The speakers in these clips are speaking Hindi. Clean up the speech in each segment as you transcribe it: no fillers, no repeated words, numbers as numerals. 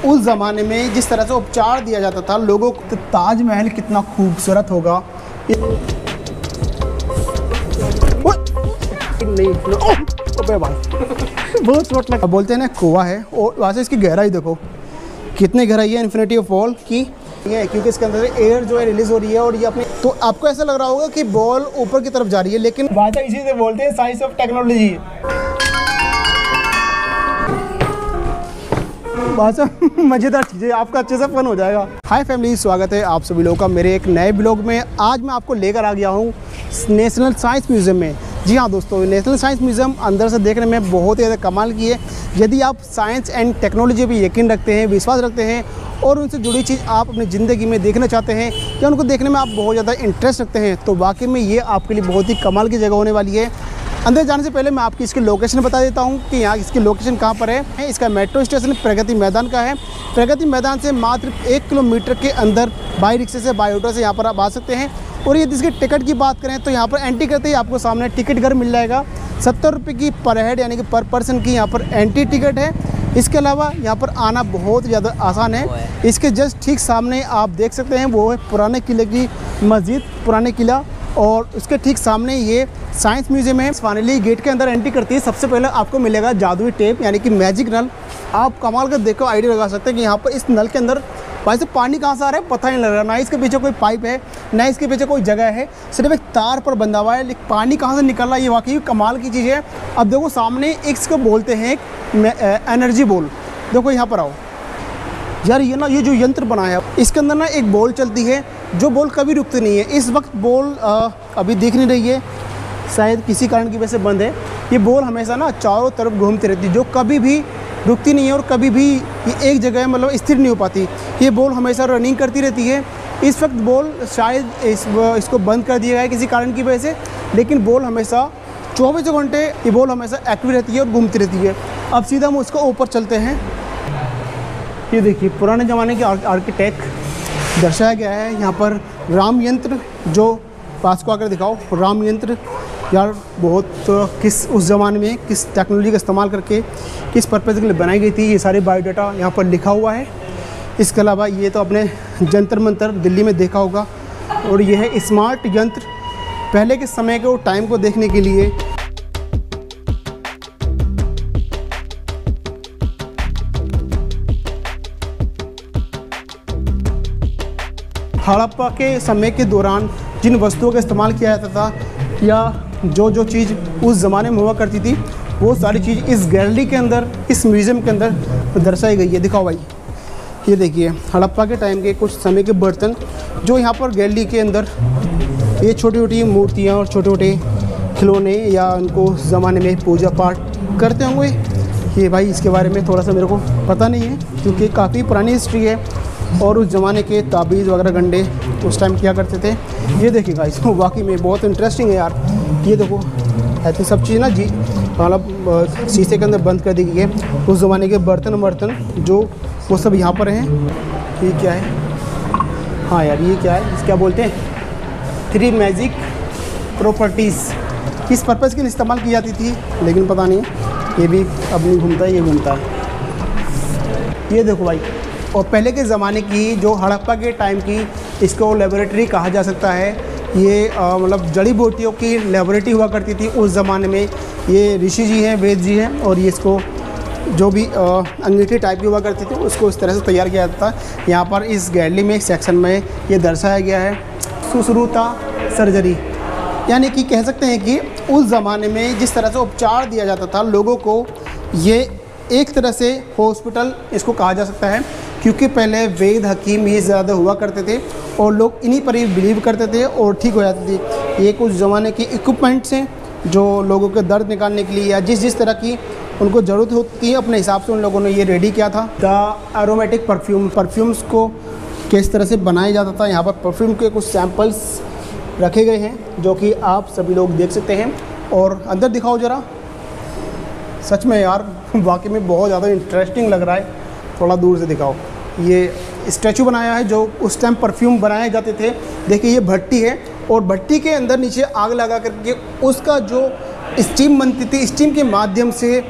उस ज़माने में जिस तरह से उपचार दिया जाता था लोगों को। तो ताजमहल कितना खूबसूरत होगा। नहीं भाई बहुत चोट लगा। बोलते हैं ना कुआं है, और वहाँ से इसकी गहराई देखो कितनी गहराई है इन्फिनिटी ऑफ वॉल की है, क्योंकि इसके अंदर एयर जो है रिलीज हो रही है। और ये अपने तो आपको ऐसा लग रहा होगा कि बॉल ऊपर की तरफ जा रही है, लेकिन भाषा इसी से बोलते हैं साइंस ऑफ टेक्नोलॉजी। भाषा मज़ेदार चीज़ें, आपका अच्छे से फन हो जाएगा। हाय फैमिली, स्वागत है आप सभी लोगों का मेरे एक नए ब्लॉग में। आज मैं आपको लेकर आ गया हूँ नेशनल साइंस म्यूज़ियम में। जी हाँ दोस्तों, नेशनल साइंस म्यूज़ियम अंदर से देखने में बहुत ही ज़्यादा कमाल की है। यदि आप साइंस एंड टेक्नोलॉजी पर यकीन रखते हैं, विश्वास रखते हैं और उनसे जुड़ी चीज़ आप अपनी ज़िंदगी में देखना चाहते हैं या उनको देखने में आप बहुत ज़्यादा इंटरेस्ट रखते हैं, तो वाकई में ये आपके लिए बहुत ही कमाल की जगह होने वाली है। अंदर जाने से पहले मैं आपकी इसकी लोकेशन बता देता हूँ कि यहाँ इसकी लोकेशन कहाँ पर है। इसका मेट्रो स्टेशन प्रगति मैदान का है। प्रगति मैदान से मात्र 1 किलोमीटर के अंदर बाई रिक्शे से, बाई ऑटो से यहाँ पर आप आ सकते हैं। और यदि इसकी टिकट की बात करें तो यहाँ पर एंट्री करते ही आपको सामने टिकट घर मिल जाएगा। 70 रुपये की पर हेड यानी कि पर पर्सन की यहाँ पर एंट्री टिकट है। इसके अलावा यहाँ पर आना बहुत ज़्यादा आसान है। इसके जस्ट ठीक सामने आप देख सकते हैं वो है पुराने किले की मस्जिद, पुराने किला, और उसके ठीक सामने ये साइंस म्यूज़ियम है। फाइनली गेट के अंदर एंट्री करती है सबसे पहले आपको मिलेगा जादुई टेप यानी कि मैजिक नल। आप कमाल का देखो आइडिया लगा सकते हैं कि यहाँ पर इस नल के अंदर वैसे पानी कहाँ से आ रहा है पता नहीं लग रहा, ना इसके पीछे कोई पाइप है ना इसके पीछे कोई जगह है, सिर्फ एक तार पर बंधा हुआ है। लेकिन पानी कहाँ से निकल रहा है ये वाकई कमाल की चीज़ है। अब देखो सामने इसको बोलते हैं एनर्जी बॉल। देखो यहाँ पर आओ यार, ये जो यंत्र बनाया है इसके अंदर ना एक बॉल चलती है, जो बॉल कभी रुकती नहीं है। इस वक्त बॉल अभी दिख नहीं रही है, शायद किसी कारण की वजह से बंद है। ये बॉल हमेशा ना चारों तरफ घूमती रहती है, जो कभी भी रुकती नहीं है और कभी भी ये एक जगह मतलब स्थिर नहीं हो पाती। ये बॉल हमेशा रनिंग करती रहती है। इस वक्त बॉल शायद इसको बंद कर दिया गया है किसी कारण की वजह से, लेकिन बॉल हमेशा 24 घंटे ये बॉल हमेशा एक्टिव रहती है और घूमती रहती है। अब सीधा हम उसको ऊपर चलते हैं। ये देखिए पुराने ज़माने के आर्किटेक्ट दर्शाया गया है। यहाँ पर राम यंत्र, जो पास को आकर दिखाओ, राम यंत्र यार बहुत किस उस ज़माने में किस टेक्नोलॉजी का इस्तेमाल करके किस पर्पज़ के लिए बनाई गई थी, ये सारे बायोडाटा यहाँ पर लिखा हुआ है। इसके अलावा ये तो अपने जंतर मंतर दिल्ली में देखा होगा, और ये है स्मार्ट यंत्र, पहले के समय के टाइम को देखने के लिए। हड़प्पा के समय के दौरान जिन वस्तुओं का इस्तेमाल किया जाता था या जो चीज़ उस ज़माने में हुआ करती थी, वो सारी चीज़ इस गैलरी के अंदर, इस म्यूज़ियम के अंदर दर्शाई गई है। दिखाओ भाई, ये देखिए हड़प्पा के टाइम के कुछ समय के बर्तन जो यहाँ पर गैलरी के अंदर, ये छोटी छोटी मूर्तियाँ और छोटे छोटे खिलौने या उनको ज़माने में पूजा पाठ करते होंगे। ये भाई इसके बारे में थोड़ा सा मेरे को पता नहीं है, क्योंकि काफ़ी पुरानी हिस्ट्री है और उस ज़माने के ताबीज़ वगैरह गंडे उस टाइम किया करते थे। ये देखिएगा, इसको वाकई में बहुत इंटरेस्टिंग है यार। ये देखो ऐसी सब चीज़ ना जी मतलब शीशे के अंदर बंद कर दी गई है। उस ज़माने के बर्तन जो वो सब यहाँ पर हैं। ये क्या है? हाँ यार ये क्या है, इस क्या बोलते हैं, 3 मैजिक प्रॉपर्टीज़। किस पर्पज़ के लिए इस्तेमाल की जाती थी लेकिन पता नहीं, ये भी अब नहीं घूमता है, ये घूमता है। ये देखो भाई, और पहले के ज़माने की जो हड़प्पा के टाइम की, इसको लेबोरेटरी कहा जा सकता है। ये मतलब जड़ी बूटियों की लेबोरेटरी हुआ करती थी उस ज़माने में। ये ऋषि जी हैं, वेद जी हैं, और ये इसको जो भी अंगीठी टाइप की हुआ करती थी उसको इस तरह से तैयार किया जाता था। यहाँ पर इस गैलरी में, एक सेक्शन में ये दर्शाया गया है सुश्रुता सर्जरी, यानी कि कह सकते हैं कि उस ज़माने में जिस तरह से उपचार दिया जाता था लोगों को, ये एक तरह से हॉस्पिटल इसको कहा जा सकता है, क्योंकि पहले वैद हकीम ही ज़्यादा हुआ करते थे और लोग इन्हीं पर ही बिलीव करते थे और ठीक हो जाती थी। ये कुछ ज़माने की इक्विपमेंट्स हैं जो लोगों के दर्द निकालने के लिए या जिस तरह की उनको ज़रूरत होती है अपने हिसाब से उन लोगों ने ये रेडी किया था। द एरोमेटिक परफ्यूम्स को किस तरह से बनाया जाता था। यहाँ पर परफ्यूम के कुछ सैम्पल्स रखे गए हैं जो कि आप सभी लोग देख सकते हैं। और अंदर दिखाओ ज़रा, सच में यार वाकई में बहुत ज़्यादा इंटरेस्टिंग लग रहा है। थोड़ा दूर से दिखाओ, ये स्टैचू बनाया है जो उस टाइम परफ्यूम बनाए जाते थे। देखिए ये भट्टी है और भट्टी के अंदर नीचे आग लगा करके उसका जो स्टीम बनती थी, स्टीम के माध्यम से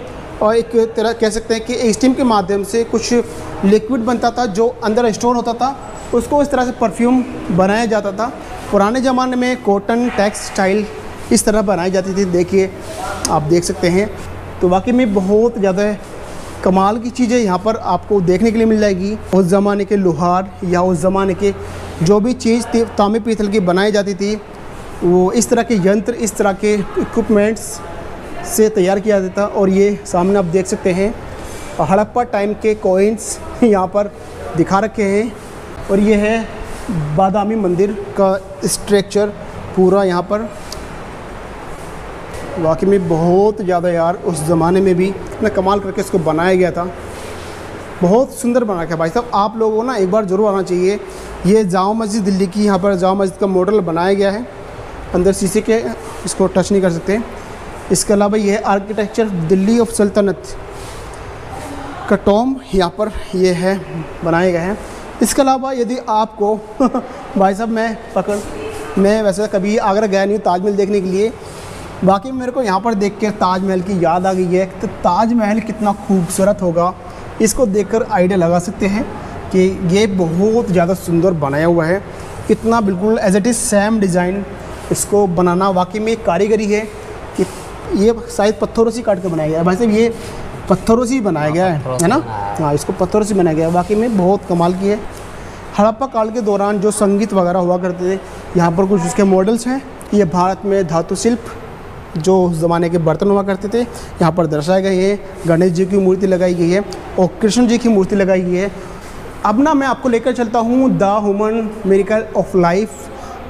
और एक तरह कह सकते हैं कि स्टीम के माध्यम से कुछ लिक्विड बनता था जो अंदर स्टोर होता था, उसको इस तरह से परफ्यूम बनाया जाता था। पुराने ज़माने में कॉटन टेक्सटाइल इस तरह बनाई जाती थी। देखिए, आप देख सकते हैं। तो वाकई में बहुत ज़्यादा कमाल की चीज़ें यहाँ पर आपको देखने के लिए मिल जाएगी। उस ज़माने के लोहार या उस ज़माने के जो भी चीज़ तांबे पीतल की बनाई जाती थी, वो इस तरह के यंत्र, इस तरह के इक्विपमेंट्स से तैयार किया जाता था। और ये सामने आप देख सकते हैं हड़प्पा टाइम के कॉइन्स यहाँ पर दिखा रखे हैं। और ये है बादामी मंदिर का स्ट्रक्चर पूरा यहाँ पर। वाकई में बहुत ज़्यादा यार, उस ज़माने में भी इतना कमाल करके इसको बनाया गया था। बहुत सुंदर बना के भाई साहब, आप लोगों को ना एक बार ज़रूर आना चाहिए। ये जामा मस्जिद दिल्ली की, यहाँ पर जामा मस्जिद का मॉडल बनाया गया है। अंदर शीशे के, इसको टच नहीं कर सकते। इसके अलावा ये है आर्किटेक्चर दिल्ली ऑफ सल्तनत का टॉम, यहाँ पर ये है बनाया गया है। इसके अलावा यदि आपको भाई साहब मैं वैसे कभी आगरा गया नहीं हूँ ताजमहल देखने के लिए। बाकी मेरे को यहाँ पर देख के ताजमहल की याद आ गई है। तो ताजमहल कितना खूबसूरत होगा, इसको देखकर आइडिया लगा सकते हैं कि ये बहुत ज़्यादा सुंदर बनाया हुआ है। इतना बिल्कुल as it is same design इसको बनाना वाकई में कारीगरी है। कि ये शायद पत्थरों से काट के बनाया गया है भाई साहब, ये पत्थरों से ही बनाया गया है ना। हाँ, इसको पत्थरों से बनाया गया है। वाकई में बहुत कमाल की है। हड़प्पा काल के दौरान जो संगीत वगैरह हुआ करते थे, यहाँ पर कुछ उसके मॉडल्स हैं। ये भारत में धातु शिल्प जो उस ज़माने के बर्तन हुआ करते थे यहाँ पर दर्शाए गए हैं। गणेश जी की मूर्ति लगाई गई है और कृष्ण जी की मूर्ति लगाई गई है। अब ना मैं आपको लेकर चलता हूँ the human miracle of life.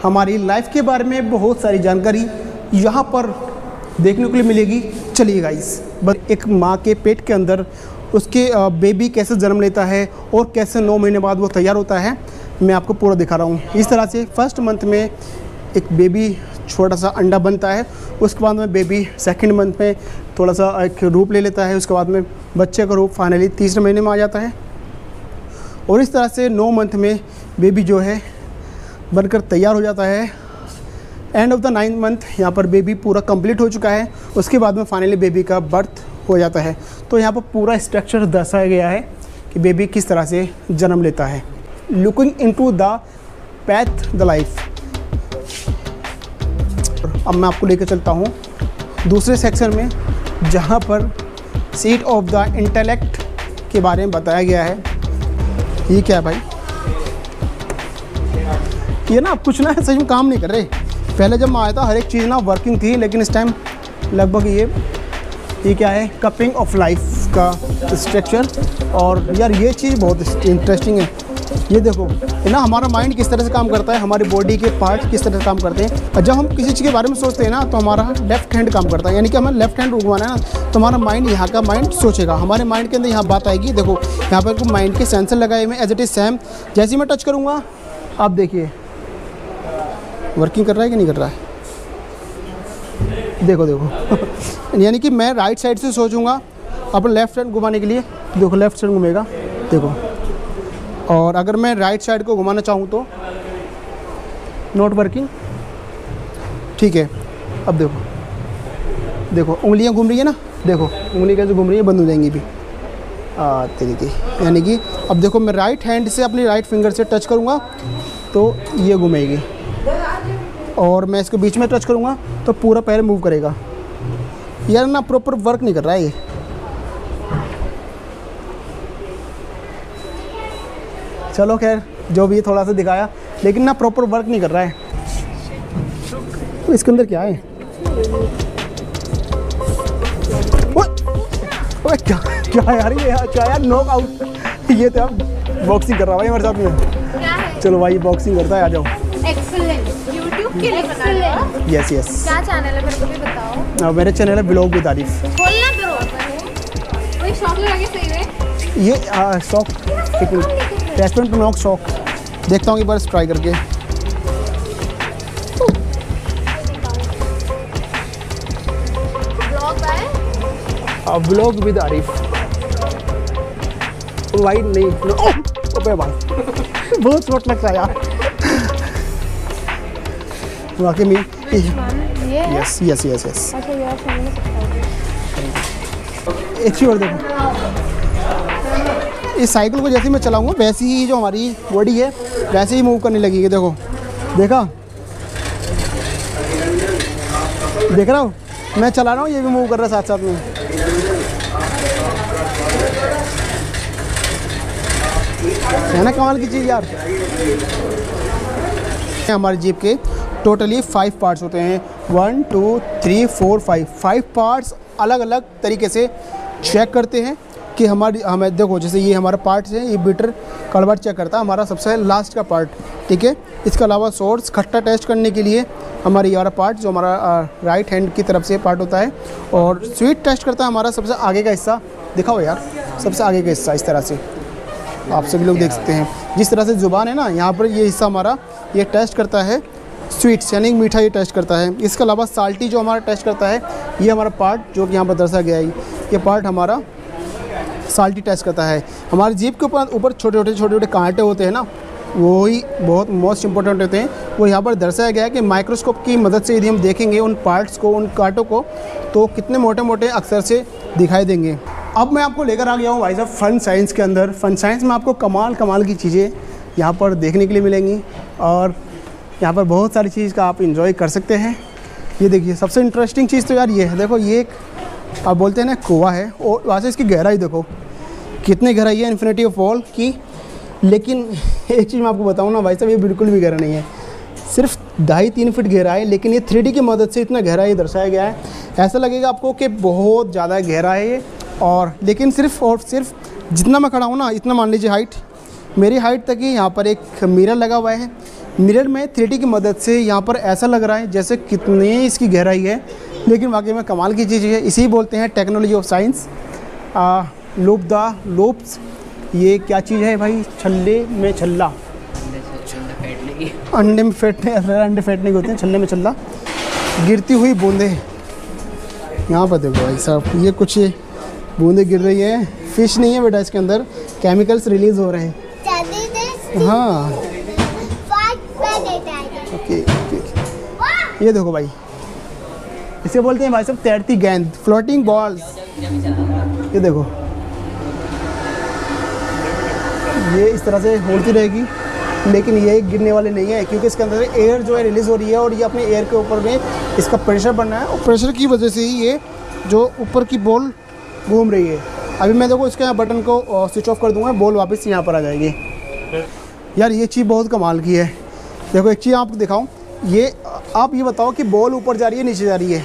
हमारी लाइफ के बारे में बहुत सारी जानकारी यहाँ पर देखने को मिलेगी। चलिए गाइस, बस एक माँ के पेट के अंदर उसके बेबी कैसे जन्म लेता है और कैसे 9 महीने बाद वो तैयार होता है, मैं आपको पूरा दिखा रहा हूँ। इस तरह से फर्स्ट मंथ में एक बेबी छोटा सा अंडा बनता है। उसके बाद में बेबी सेकंड मंथ में थोड़ा सा एक रूप ले लेता है। उसके बाद में बच्चे का रूप फाइनली तीसरे महीने में आ जाता है। और इस तरह से 9 मंथ में बेबी जो है बनकर तैयार हो जाता है। End of the 9th month यहाँ पर बेबी पूरा कंप्लीट हो चुका है। उसके बाद में फाइनली बेबी का बर्थ हो जाता है। तो यहाँ पर पूरा स्ट्रक्चर दर्शाया गया है कि बेबी किस तरह से जन्म लेता है। Looking into the path the life. अब मैं आपको लेकर चलता हूँ दूसरे सेक्शन में, जहाँ पर सीट ऑफ द इंटेलेक्ट के बारे में बताया गया है। ये क्या है भाई? ये ना कुछ ना सच में काम नहीं कर रहे। पहले जब मैं आया था हर एक चीज़ ना वर्किंग थी, लेकिन इस टाइम लगभग ये क्या है, कपिंग ऑफ लाइफ का स्ट्रक्चर। और यार ये चीज़ बहुत इंटरेस्टिंग है। ये देखो है ना, हमारा माइंड किस तरह से काम करता है, हमारी बॉडी के पार्ट किस तरह से काम करते हैं। और जब हम किसी चीज़ के बारे में सोचते हैं ना, तो हमारा लेफ्ट हैंड काम करता है। यानी कि हमें लेफ्ट हैंड घुमाना है ना, तो हमारा माइंड यहाँ का माइंड सोचेगा। हमारे माइंड के अंदर यहाँ बात आएगी। देखो यहाँ पर माइंड के सेंसर लगाए हुए एज इट इज़ सेम। जैसे ही मैं टच करूँगा, आप देखिए वर्किंग कर रहा है कि नहीं कर रहा है। देखो यानी कि मैं राइट साइड से सोचूंगा अपने लेफ्ट साइड घुमाने के लिए, देखो लेफ्ट साइड घूमेगा, देखो। और अगर मैं राइट साइड को घुमाना चाहूँ तो नॉट वर्किंग। ठीक है, अब देखो उंगलियां घूम रही है ना, देखो उंगली कैसे घूम रही है, बंद हो जाएंगी भी तरीके। यानी कि अब देखो मैं राइट हैंड से अपनी राइट फिंगर से टच करूँगा तो ये घूमेगी, और मैं इसको बीच में टच करूँगा तो पूरा पैर मूव करेगा। यार ना प्रॉपर वर्क नहीं कर रहा है ये। चलो खैर, जो भी थोड़ा सा दिखाया, लेकिन ना प्रॉपर वर्क नहीं कर रहा है। तो इसके अंदर क्या है? ओए क्या यार, ये क्या यार, नॉक आउट। ये तो बॉक्सिंग कर रहा भाई हमारे साथ में। चलो भाई बॉक्सिंग करता है, आ जाओ। YouTube के लिए बना। यस क्या चैनल है मेरे को भी बताओ। मेरा चैनल है ब्लॉग विद आरिफ। खोलना ब्लॉग, वही शॉक लगा के सही है। ये शॉक रेस्टोरेंट में शॉक देखता हूँ एक बार ट्राई करके। Blog with Arif. वाइड नहीं, ओह भाई बहुत शॉर्ट लगता है यार वाकई में। यस। अच्छा यार, एक चीज़ और देखो, इस साइकिल को जैसे मैं चलाऊँगा वैसे ही जो हमारी बॉडी है वैसे ही मूव करने लगेगी। देखो, देखा, देख रहा हो मैं चला रहा हूँ, ये भी मूव कर रहा है साथ साथ में। है ना कमाल की चीज़ यार। हमारी जीप के टोटली 5 पार्ट्स होते हैं, 1 2 3 4 5 पार्ट्स अलग अलग तरीके से चेक करते हैं कि हमें देखो, जैसे ये हमारा पार्ट्स है, ये बीटर कलवर चेक करता है, हमारा सबसे लास्ट का पार्ट, ठीक है। इसके अलावा सोर्स खट्टा टेस्ट करने के लिए हमारी यार पार्ट जो हमारा राइट हैंड की तरफ से पार्ट होता है, और स्वीट टेस्ट करता है हमारा सबसे आगे का हिस्सा। दिखाओ यार, सबसे आगे का हिस्सा इस तरह से आप सभी लोग देख सकते हैं, जिस तरह से ज़ुबान है ना, यहाँ पर ये हिस्सा हमारा ये टेस्ट करता है स्वीट्स यानी मीठा, ये टेस्ट करता है। इसके अलावा साल्टी जो हमारा टेस्ट करता है, ये हमारा पार्ट जो कि यहाँ पर दर्शाया गया है, ये पार्ट हमारा साल्टी टेस्ट करता है। हमारी जीप के ऊपर छोटे छोटे कांटे होते हैं ना, वो ही बहुत मोस्ट इंपॉर्टेंट होते हैं। वो यहाँ पर दर्शाया गया है कि माइक्रोस्कोप की मदद से यदि हम देखेंगे उन पार्ट्स को, उन कांटों को, तो कितने मोटे मोटे अक्षर से दिखाई देंगे। अब मैं आपको लेकर आ गया हूँ भाई साहब फन साइंस के अंदर। फन साइंस में आपको कमाल की चीज़ें यहाँ पर देखने के लिए मिलेंगी, और यहाँ पर बहुत सारी चीज़ का आप इंजॉय कर सकते हैं। ये देखिए, सबसे इंटरेस्टिंग चीज़ तो यार ये है, देखो ये एक आप बोलते हैं ना कुआं है, और वहाँ से इसकी गहराई देखो कितनी गहराई है, इन्फिनिटी ऑफ वॉल की। लेकिन एक चीज़ मैं आपको बताऊँ ना भाई साहब, ये बिल्कुल भी गहरा नहीं है, सिर्फ 2.5-3 फीट गहरा है, लेकिन ये 3D की मदद से इतना गहरा ये दर्शाया गया है, ऐसा लगेगा आपको कि बहुत ज़्यादा गहरा है ये। और लेकिन सिर्फ और सिर्फ जितना मैं खड़ा हूँ ना, इतना मान लीजिए हाइट, मेरी हाइट तक ही यहाँ पर एक मिरर लगा हुआ है। मिरर में 3D की मदद से यहाँ पर ऐसा लग रहा है जैसे कितनी इसकी गहराई है, लेकिन वाकई में कमाल की चीज़ है। इसी बोलते हैं technology of science. Loop the loops, ये क्या चीज़ है भाई? छल्ले में छल्ला, अंडे में फेंटने, अंडे फेंटने के होते हैं, छल्ले में छल्ला। गिरती हुई बूंदें, यहाँ पर देखो भाई साहब, ये कुछ बूंदें गिर रही है, फिश नहीं है बेटा, इसके अंदर केमिकल्स रिलीज हो रहे हैं। हाँ ओके, ये देखो भाई, इसे बोलते हैं भाई साहब तैरती गेंद, फ्लोटिंग बॉल्स। ये देखो, ये इस तरह से उड़ती रहेगी, लेकिन ये गिरने वाले नहीं है, क्योंकि इसके अंदर एयर जो है रिलीज़ हो रही है, और ये अपने एयर के ऊपर में इसका प्रेशर बनना है, और प्रेशर की वजह से ही ये जो ऊपर की बॉल घूम रही है। अभी मैं देखो इसके यहाँ बटन को स्विच ऑफ कर दूंगा, बॉल वापस यहाँ पर आ जाएगी। यार ये चीज़ बहुत कमाल की है। देखो एक चीज़ आपको दिखाऊं, ये आप ये बताओ कि बॉल ऊपर जा रही है नीचे जा रही है?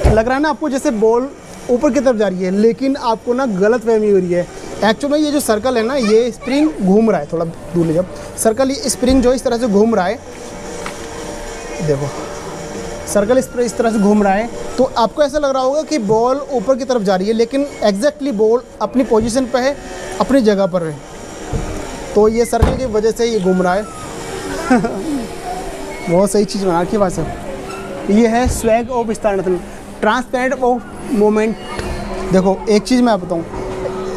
लग रहा है ना आपको जैसे बॉल ऊपर की तरफ जा रही है, लेकिन आपको ना गलत फहमी हो रही है। एक्चुअली में ये जो सर्कल है ना, ये स्प्रिंग घूम रहा है, थोड़ा दूर ले जब सर्कल, ये स्प्रिंग जो इस तरह से घूम रहा है, देखो सर्कल इस तरह से घूम रहा है, तो आपको ऐसा लग रहा होगा कि बॉल ऊपर की तरफ जा रही है, लेकिन एग्जैक्टली बॉल अपनी पोजीशन पे है, अपनी जगह पर है। तो ये सर्कल की वजह से ये घूम रहा है। बहुत सही चीज़ बना रखी है भाई साहब। ये है swag of स्टार्टन, transparent of moment. देखो एक चीज़ मैं आप बताऊँ,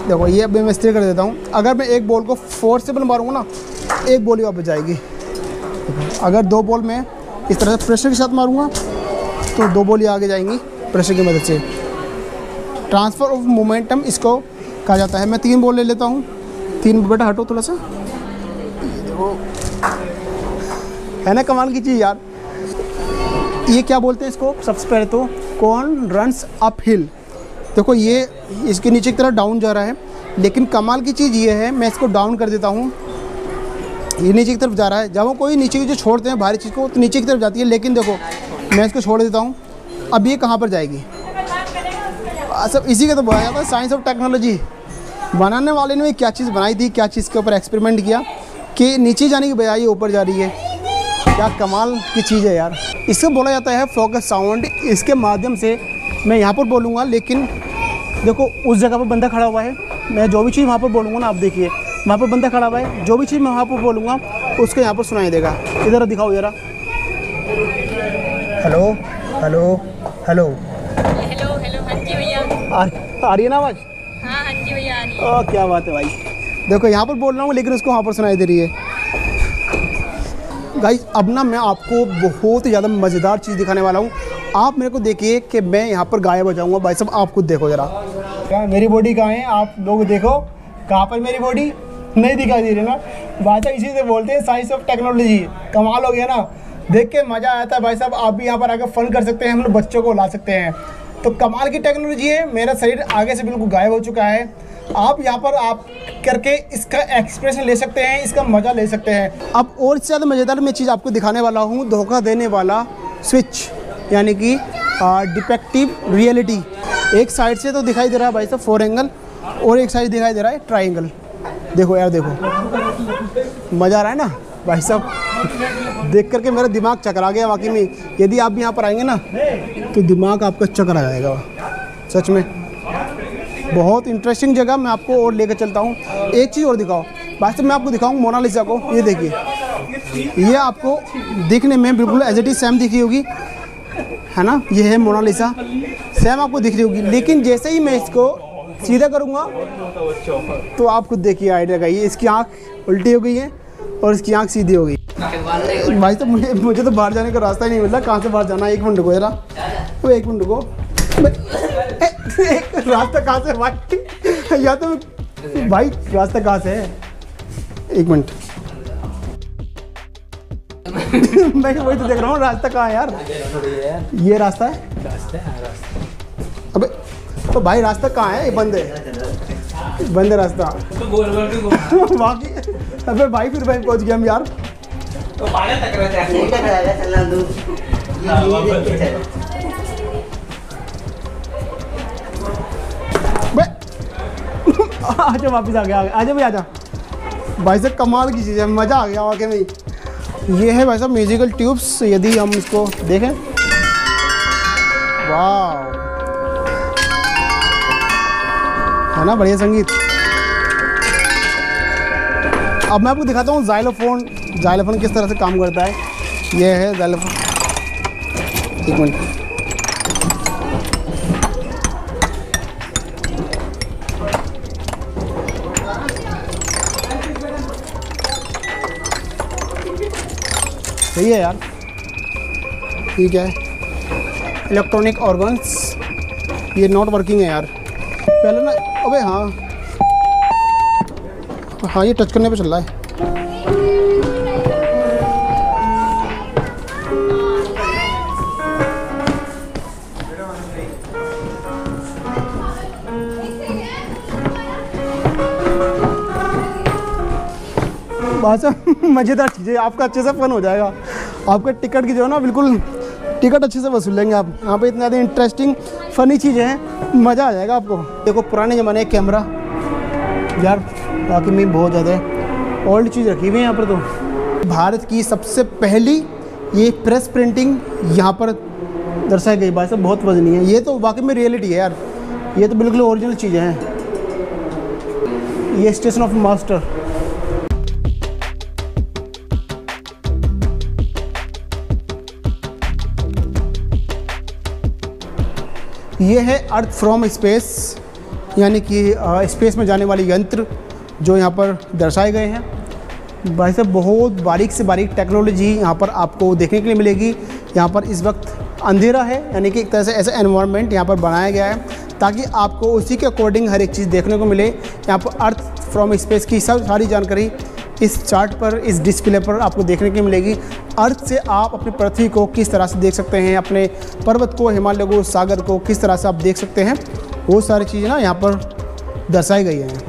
देखो ये अभी मैं स्थिर कर देता हूँ, अगर मैं एक बॉल को फोर्सेबल मारूंगा ना, एक बॉल ही वापस जाएगी। अगर 2 बॉल में इस तरह से प्रेशर के साथ मारूंगा, तो 2 बॉल ही आगे जाएंगी प्रेशर की मदद से। ट्रांसफ़र ऑफ मोमेंटम इसको कहा जाता है। मैं 3 बॉल ले लेता हूँ, 3 बेटा हटो थोड़ा सा, देखो है ना कमाल की चीज़ यार। ये क्या बोलते हैं इसको? सबसे पहले तो कौन रन्स अप हिल, देखो ये इसके नीचे की तरफ डाउन जा रहा है, लेकिन कमाल की चीज़ ये है, मैं इसको डाउन कर देता हूँ, ये नीचे की तरफ जा रहा है। जब वो कोई नीचे की जो छोड़ते हैं भारी चीज़ को, तो नीचे की तरफ जाती है, लेकिन देखो मैं इसको छोड़ देता हूँ, अब ये कहाँ पर जाएगी? सब इसी का तो बनाया जाता है साइंस ऑफ टेक्नोलॉजी। बनाने वाले ने क्या चीज़ बनाई थी, क्या चीज़ के ऊपर एक्सपेरिमेंट किया कि नीचे जाने की बजाय ये ऊपर जा रही है। क्या कमाल की चीज़ है यार। इसको बोला जाता है फोकस साउंड। इसके माध्यम से मैं यहाँ पर बोलूँगा, लेकिन देखो उस जगह पर बंदा खड़ा हुआ है, मैं जो भी चीज़ वहाँ पर बोलूँगा ना, आप देखिए वहाँ पर बंदा खड़ा हुआ है, जो भी चीज़ मैं वहाँ पर बोलूँगा उसको यहाँ पर सुनाई देगा। इधर दिखाओ ज़रा, hello hello hello hello hello, हाँ जी भैया, आ रही है ना आवाज़? हाँ हाँ जी भैया, आ रही है। क्या बात है भाई। देखो यहाँ पर बोल रहा हूँ, लेकिन उसको वहाँ पर सुनाई दे रही है। गाइस अब ना मैं आपको बहुत ही ज़्यादा मज़ेदार चीज़ दिखाने वाला हूँ, आप मेरे को देखिए कि मैं यहाँ पर गायब हो जाऊँगा। भाई साहब आप खुद देखो ज़रा, क्या मेरी बॉडी कहाँ है, आप लोग देखो कहाँ पर मेरी बॉडी नहीं दिखाई दे रही ना। भाई साहब इसी से बोलते हैं साइंस ऑफ टेक्नोलॉजी। कमाल हो गया ना, देख के मज़ा आता है। भाई साहब आप भी यहाँ पर आकर फ़न कर सकते हैं, हम लोग बच्चों को ला सकते हैं। तो कमाल की टेक्नोलॉजी है। मेरा शरीर आगे से बिल्कुल गायब हो चुका है। आप यहाँ पर आप करके इसका एक्सप्रेशन ले सकते हैं, इसका मज़ा ले सकते हैं। अब और इससे ज़्यादा मज़ेदार मैं चीज़ आपको दिखाने वाला हूँ, धोखा देने वाला स्विच, यानी कि डिफेक्टिव रियलिटी। एक साइड से तो दिखाई दे रहा है भाई साहब 4 एंगल, और एक साइड दिखाई दे रहा है ट्राइंगल। देखो यार, देखो मज़ा आ रहा है ना भाई साहब। देख करके मेरा दिमाग चकरा गया वाकई में। यदि आप भी यहाँ पर आएंगे ना तो दिमाग आपका चकरा जाएगा सच में। बहुत इंटरेस्टिंग जगह, मैं आपको और लेकर चलता हूँ। एक चीज़ और दिखाओ भाई साहब, मैं आपको दिखाऊँ मोनालिसा को। ये देखिए, ये आपको दिखने में बिल्कुल एज इट इज सेम दिख रही होगी, है ना। ये है मोनालिसा, सेम आपको दिख रही होगी। लेकिन जैसे ही मैं इसको सीधा करूँगा तो आप खुद देखिए, आइडिया लगाइए। इसकी आँख उल्टी हो गई है और इसकी आँख सीधी हो गई। भाई साहब मुझे तो बाहर जाने का रास्ता ही नहीं मिल रहा। कहाँ से बाहर जाना है? 1 मिनट रुको जरा, वो 1 मिनट रुको। एक रास्ता कहाँ से भाई? या तो भाई रास्ता कहाँ से है? 1 मिनट। मैं वही तो देख रहा हूँ, रास्ता कहाँ है यार? ये रास्ता है? अबे तो भाई रास्ता कहाँ है? ये बंद है रास्ता। बाकी अबे भाई फिर भाई पहुँच गया हम यार। आजा वापिस आ गया, आजा भाई आजा। भाई साहब कमाल की चीज़ है, मज़ा आ गया वाकई में। ये है भाई साहब म्यूजिकल ट्यूब्स। यदि हम इसको देखें, वाह, है ना बढ़िया संगीत। अब मैं आपको दिखाता हूँ जाइलोफोन। जाइलोफोन किस तरह से काम करता है। ये है जाइलोफोन। 1 मिनट। सही है यार, ठीक है। इलेक्ट्रॉनिक ऑर्गन्स, ये नॉट वर्किंग है यार। पहले ना, अबे हाँ ये टच करने पे चल रहा है। भाषा मज़ेदार चीज़ है, आपका अच्छे से फ़न हो जाएगा। आपका टिकट की जो है ना, बिल्कुल टिकट अच्छे से वसूल लेंगे आप। यहाँ पे इतनी ज़्यादा इंटरेस्टिंग फ़नी चीज़ें हैं, मज़ा आ जाएगा आपको। देखो पुराने ज़माने का कैमरा यार, बाकी में बहुत ज़्यादा ओल्ड चीज़ रखी हुई है यहाँ पर। तो भारत की सबसे पहली ये प्रेस प्रिंटिंग यहाँ पर दर्शाई गई। भाई साहब बहुत वजनी है, ये तो वाकई में रियलिटी है यार। ये तो बिल्कुल ओरिजिनल चीज़ें हैं। ये स्टेशन ऑफ मास्टर। ये है अर्थ फ्रॉम स्पेस, यानी कि स्पेस में जाने वाले यंत्र जो यहाँ पर दर्शाए गए हैं। भाई साहब बहुत बारीक से बारीक टेक्नोलॉजी यहाँ पर आपको देखने के लिए मिलेगी। यहाँ पर इस वक्त अंधेरा है, यानी कि एक तरह से ऐसा एनवायरनमेंट यहाँ पर बनाया गया है ताकि आपको उसी के अकॉर्डिंग हर एक चीज़ देखने को मिले। यहाँ पर अर्थ फ्रॉम स्पेस की सारी जानकारी इस चार्ट पर, इस डिस्प्ले पर आपको देखने की मिलेगी। अर्थ से आप अपनी पृथ्वी को किस तरह से देख सकते हैं, अपने पर्वत को, हिमालय को, सागर को किस तरह से आप देख सकते हैं, वो सारी चीज़ें ना यहाँ पर दर्शाई गई हैं।